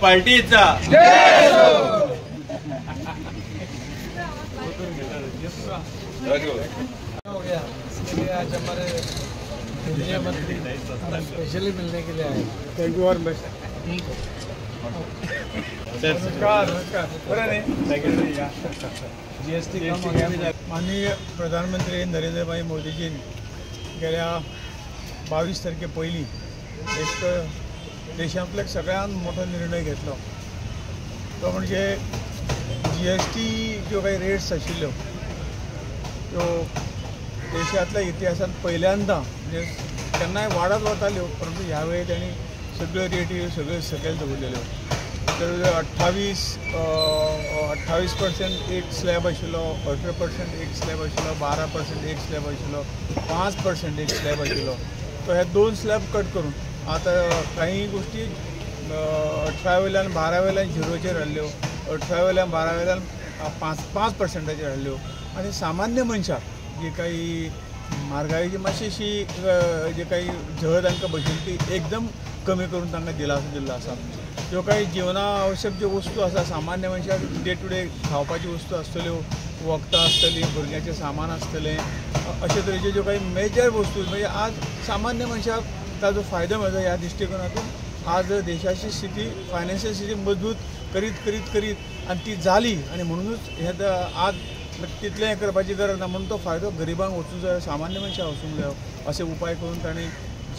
पार्टीचा आज हमारे केंद्रीय मंत्री स्पेशली मिलने के लिए आए। Thank you very much. नमस्कार GST कम हो गया। माननीय प्रधानमंत्री नरेंद्र भाई मोदीजी गेल्या 22 तारखे पहिली एक देशांतलो सगळ्यात मोठा निर्णय घेतलो तो म्हणजे GST जो काही रेट्स आशिल्ल्यो त्यो देशांतल्या इतिहासात पहिल्यांदा म्हणजे केन्नाय वाडत वताल्यो परंतु ह्या वेळी त्यांनी सगळ्यो रेटी सगळ्यो सकयल दवरलेल्यो। तर 28% एक स्लॅब आशिल्लो, 18% एक स्लॅब आशिल्लो, 12% एक स्लॅब आशिल्लो, 5% एक स्लॅब आशिल्लो। तो हे 2 स्लॅब कट करून आता काही गोष्टी 18 वयल्यान 12 वयल्यान 0चेर हाडल्यो, 18 वयल्यान 12 वयल्यान 5% हाडल्यो आणि सामान्य मनशाक जी काही म्हारगायेची मातशीशी जे काही झळ तांकां बशिल्ली ती एकदम कमी करून तांकां दिलासो दिल्लो आसा। ज्यो काही जीवना आवश्यक ज्यो वस्तू आसा सामान्य मनशाक डे टू डे खावपाची वस्तू आसतल्यो, वखदां आसतलीं, भुरग्याचें सामान आसतलें, अशे तरेच्यो ज्यो काही मेजर वस्तू म्हणजे आज सामान्य मनशाक ताजो फायदो मेळटा। ह्या दृश्टिकोनातून आज देशाची स्थिती फायनान्शियल स्थिती मजबूत करीत करीत करीत आनी ती जाली आणि म्हणूनच हे आज तितलें हें करपाची गरज ना म्हणून तो फायदो गरिबांक वचूंक जाय, सामान्य मनशाक वचूंक जाय असे उपाय करून ताणें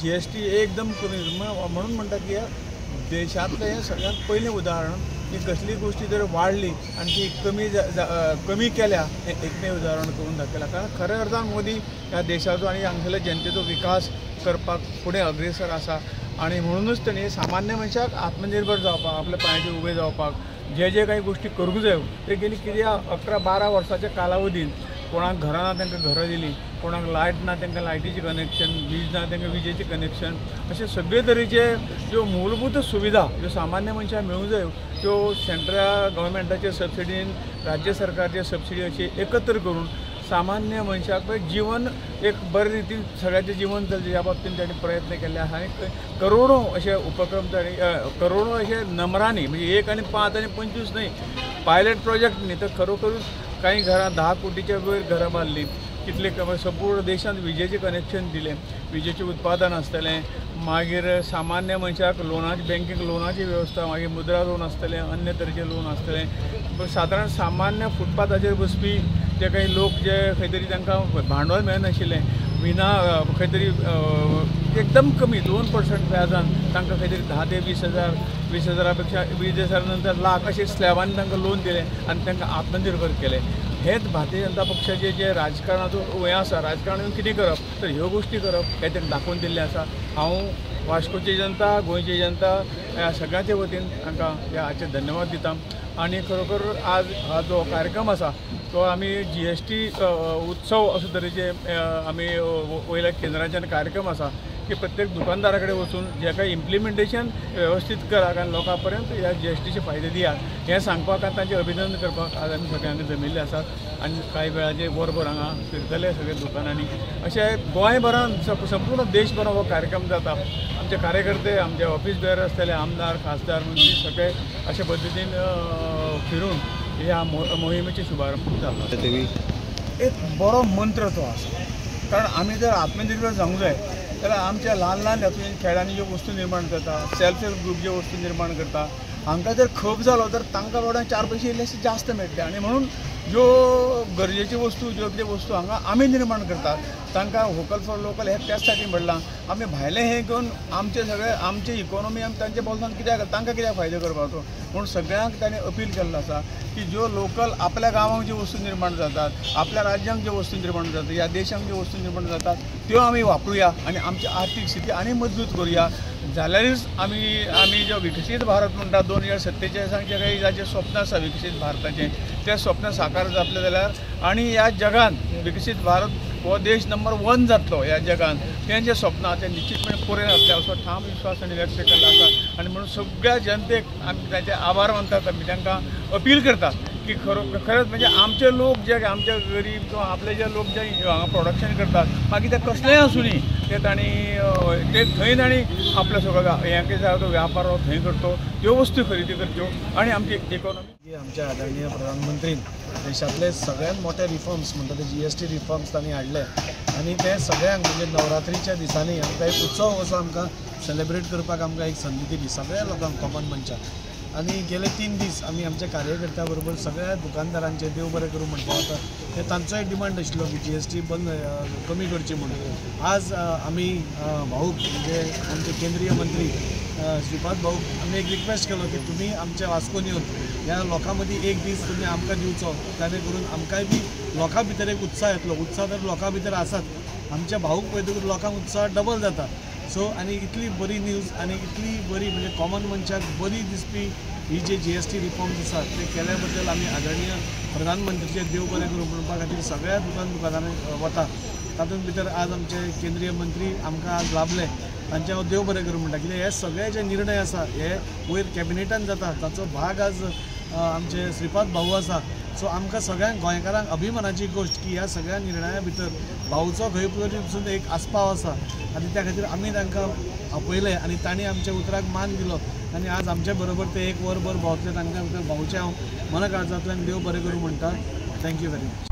GST एकदम कमी म्हणून म्हणटात की देशांतलें हें सगळ्यांत पयलें उदाहरण की कसली गोष्टी जर वाडली आनी ती कमी केल्या हें एकमेव उदाहरण करून दाखयलां। कारण खऱ्या अर्थान मोदी ह्या देशाचो आनी हांगसरल्या जनतेचो विकास करपाक फुडें अग्रेसर आसा आणि म्हणूनच ताणें सामान्य मनशाक आत्मनिर्भर जावपाक आपल्या पांयाचेर उबे जावपाक जे काही गोष्टी करूंक जाय ते गेली कित्याक 11-12 वर्साच्या कालावधीन कोणाक घरां ना तांकां घरां दिलीं, कोणाक लायट ना तांकां लायटीचें कनेक्शन, वीज ना तांकां विजेचें कनेक्शन, अशे सगळे तरेचे ज्यो मूलभूत सुविधा ज्यो सामान्य मनशाक मेळूंक जाय त्यो सेंट्रल गव्हर्मेंटाचे सबसिडीन राज्य सरकारचे सबसिडी अशी एकत्र करून सामान्य मनशाक जीवन एक बरे रितीन सगळ्याचें जीवन चलचें ह्या बाबतींत ताणें प्रयत्न केले आसा आनी करोडो अशे उपक्रम ताणें करोडो अशे नंबरांनी म्हणजे 1 आनी 5 आनी 25 न्ही पायलट प्रोजेक्ट न्ही तर खरोखरूच काही घरां 10 कोटीच्या वयर घरां बांदलीं, कितले संपूर्ण देशांत विजेचें कनेक्शन दिलें, विजेचें उत्पादन आसतलें, मागीर सामान्य मनशाक लोनाची बँकेक लोनाची वेवस्था, मागीर मुद्रा लोन आसतलें, अन्य तरेचें लोन आसतलें। सादारण सामान्य फुटपाथाचेर बसपी जे काही लोक जे खंय तरी तांकां भांडवल मेळनाशिल्लें विना खंय तरी एकदम कमी 2% व्याजान तांकां खंय तरी 10 ते 20 हजारा पेक्षा 20 नंतर लाख अशें स्लॅबांनी तांकां लोन दिलें आनी तांकां आत्मनिर्भर केलें। हेच भारतीय जनता पक्षाचे जे राजकारणाचो हें आसा राजकारणान कितें करप तर ह्यो गोष्टी करप हें तांकां दाखोवन दिल्लें आसा। हांव वास्कोची जनता गोंयची जनता ह्या सगळ्यांचे वतीन तांकां ह्या हाचे धन्यवाद दिता आणि खरोखर आज हा जो कार्यक्रम आसा तो आमी GST उत्सव अशे तरेचे आमी वयल्या केंद्राच्यान कार्यक्रम आसा की प्रत्येक दुकानदारा कडेन वचून जे काही इम्प्लिमेंटेशन व्यवस्थित करात आनी लोकां पर्यंत ह्या GSTचे फायदे दियात हें सांगपाक आनी तांचें अभिनंदन करपाक आज आमी सगळ्यांक जमिल्ले आसात आनी कांय वेळाचेर वरभर हांगा फिरतले सगळे दुकानांनी अशें गोंयभरान संपूर्ण देशभरान हो कार्यक्रम जाता। आमचे कार्यकर्ते आमचे ऑफिस बेअर आसतले आमदार खासदार मंत्री सगळे अशे पद्दतीन फिरून ह्या मोहिमेचे शुभारंभ जालो। एक बरो मंत्र तो आसा कारण आमी जर आत्मनिर्भर जावंक जाय जाल्यार आमच्या ल्हान हातून खेळांनी ज्यो वस्तू निर्माण करता सेल्फ हेल्प ग्रुप ज्यो वस्तू निर्माण करता हांकां जर खप जालो तर तांकां बाबड्यांक 4 पयशे इल्लेशे जास्त मेळटले आनी म्हणून ज्यो गरजेच्यो वस्तू ज्यो कितें वस्तू हांगा आमी निर्माण करतात तांकां वोकल फॉर लोकल हे त्याच साठी म्हणलां आमी भायले हें घेवन आमचे सगळे आमची इकॉनॉमी आमी तांच्या बोल्सान कित्याक तांकां कित्याक फायदो करपाचो म्हणून सगळ्यांक ताणें अपील केल्लो आसा की ज्यो लोकल आपल्या गांवांत ज्यो वस्तू निर्माण जातात आपल्या राज्यांत ज्यो वस्तू निर्माण जातात ह्या देशांत ज्यो वस्तू निर्माण जातात त्यो आमी वापरुया आनी आमची आर्थीक स्थिती आनी मजबूत करुया जाल्यारच आमी जो विकसीत भारत म्हणटा 2047 काही जाचें स्वप्न आसा विकसीत भारताचें तें स्वप्न साकार जातलें जाल्यार आनी ह्या जगांत विकसीत भारत हो देश नंबर 1 जातलो ह्या जगांत तें जें स्वप्न आसा तें निश्चितपणे पुरे जातलें असो ठाम विश्वास आनी व्यक्त केल्लो आसा आनी म्हणून सगळ्या जनतेक आमी तांचे आभार मानतात आमी तांकां अपील करतात की खरंच म्हणजे आमचे लोक जे आमच्या गरीब किंवा आपले जे लोक जे हांगा प्रोडक्शन करतात मागीर ते कसलेंय आसूं न्ही ते तांणी ते थंय तांणी आपलो सगळो हें कितें व्यापार हो थंय करतो ह्यो वस्तू खरेदी करच्यो आनी आमची इकॉनॉमी आमच्या आदरणीय प्रधानमंत्रीन देशातले सगळ्यात मोठे रिफॉर्म्स म्हणटा ते GST रिफॉर्म्स तांणी हाडले आनी ते सगळ्यांक म्हणजे नवरात्रीच्या दिसांनी आमकां एक उत्सव असो आमकां सेलिब्रेट करपाक आमकां एक संदी दिली सगळ्या लोकांक कॉमन मनशाक आनी गेले 3 दीस आमी आमच्या कार्यकर्त्यां बरोबर सगळ्या दुकानदारांचे देव बरें करूं म्हणटा आता ते तांचो एक डिमांड आशिल्लो की GST बंद कमी करची म्हणून आज आमी भाऊक म्हणजे आमचे केंद्रीय मंत्री श्रीपाद भाऊ आमी एक रिक्वेस्ट केलो की तुमी आमच्या वास्कोन येवन ह्या लोकां मदीं एक दीस तुमी आमकां दिवचो जाणे करून आमकांय बी लोकां भितर एक उत्साह येतलो उत्साह तर लोकां भितर आसात आमच्या भाऊक पळयतकूच लोकांक उत्साह डबल जाता सो आनी इतली बरी न्यूज आनी इतली बरी म्हणजे कॉमन मनशाक बरी दिसपी ही जे GST रिफॉर्म्स आसात ते केल्या बद्दल आमी आदरणीय प्रधानमंत्रीचे देव बरें करूं म्हणपा खातीर सगळ्या दुकानांनी वता तातूंत भितर आज आमचे केंद्रीय मंत्री आमकां आज लाभले तांचे हांव देव बरें करूं म्हणटा कित्याक हे सगळे जे निर्णय आसा हे वयर कॅबिनेटान जाता ताचो भाग आज आमचे श्रीपाद भाऊ आसा सो आमकां सगळ्यांक गोंयकारांक अभिमानाची गोश्ट की ह्या सगळ्या निर्णया भितर भाऊचो खंय पसून एक आस्पाव आसा आनी त्या खातीर आमी तांकां आपयले आनी तांणी आमच्या उतराक मान दिलो आनी आज आमचे बरोबर ते एक वरभर भोंवतले तांकां भाऊचे हांव मन काळजांतल्यान देव बरें करूं म्हणटा थँक्यू व्हेरी मच.